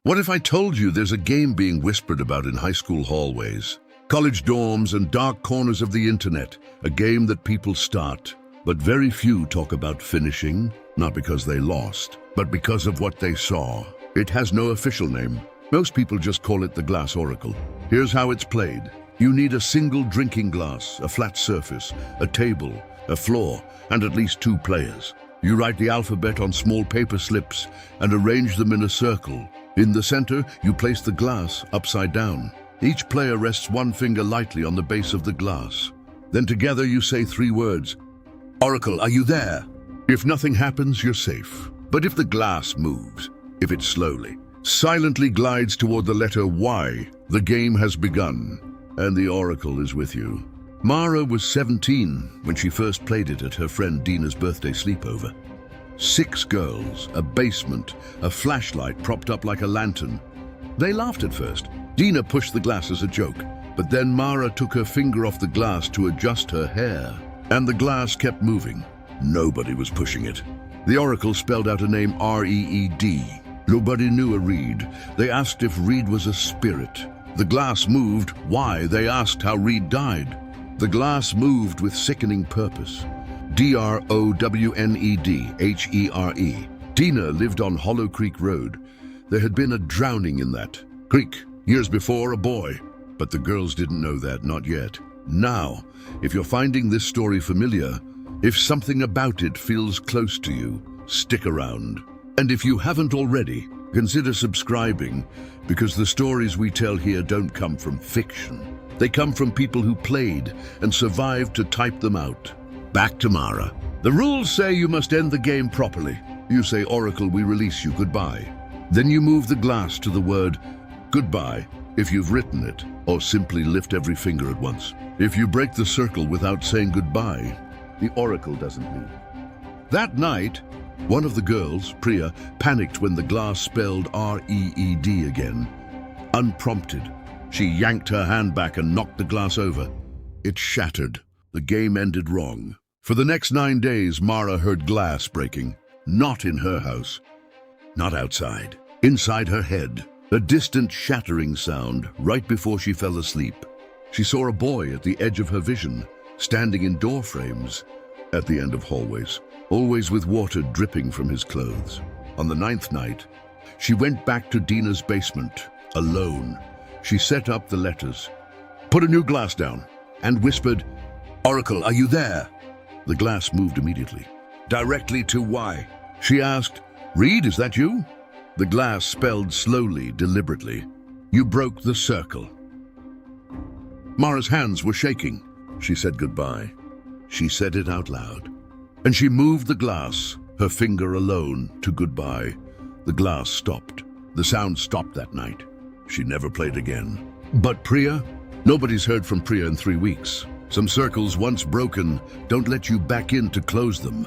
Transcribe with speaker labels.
Speaker 1: What if I told you there's a game being whispered about in high school hallways, college dorms, and dark corners of the internet? A game that people start, but very few talk about finishing, not because they lost, but because of what they saw. It has no official name. Most people just call it the Glass Oracle. Here's how it's played. You need a single drinking glass, a flat surface, a table, a floor, and at least 2 players. You write the alphabet on small paper slips and arrange them in a circle. In the center, you place the glass upside down. Each player rests one finger lightly on the base of the glass. Then together you say 3 words. Oracle, are you there? If nothing happens, you're safe. But if the glass moves, if it slowly, silently glides toward the letter Y, the game has begun, and the Oracle is with you. Mara was 17 when she first played it at her friend Dina's birthday sleepover. 6 girls, a basement, a flashlight propped up like a lantern. They laughed at first. Dina pushed the glass as a joke, but then Mara took her finger off the glass to adjust her hair, and the glass kept moving. Nobody was pushing it. The Oracle spelled out a name R-E-E-D. Nobody knew a Reed. They asked if Reed was a spirit. The glass moved. Why? They asked how Reed died. The glass moved with sickening purpose. D-R-O-W-N-E-D-H-E-R-E. Dina lived on Hollow Creek Road. There had been a drowning in that creek. Years before, a boy. But the girls didn't know that, not yet. Now, if you're finding this story familiar, if something about it feels close to you, stick around. And if you haven't already, consider subscribing, because the stories we tell here don't come from fiction. They come from people who played and survived to type them out. Back to Mara. The rules say you must end the game properly. You say, Oracle, we release you, goodbye. Then you move the glass to the word goodbye if you've written it, or simply lift every finger at once. If you break the circle without saying goodbye, the Oracle doesn't move. That night, one of the girls, Priya, panicked when the glass spelled R-E-E-D again. Unprompted, she yanked her hand back and knocked the glass over. It shattered. The game ended wrong. For the next 9 days, Mara heard glass breaking. Not in her house. Not outside. Inside her head. A distant shattering sound right before she fell asleep. She saw a boy at the edge of her vision, standing in door frames at the end of hallways, always with water dripping from his clothes. On the 9th night, she went back to Dina's basement, alone. She set up the letters, put a new glass down, and whispered, Oracle, are you there? The glass moved immediately, directly to Y. She asked, Reed, is that you? The glass spelled slowly, deliberately, you broke the circle. Mara's hands were shaking. She said goodbye. She said it out loud. And she moved the glass, her finger alone, to goodbye. The glass stopped. The sound stopped that night. She never played again. But Priya? Nobody's heard from Priya in 3 weeks. Some circles, once broken, don't let you back in to close them.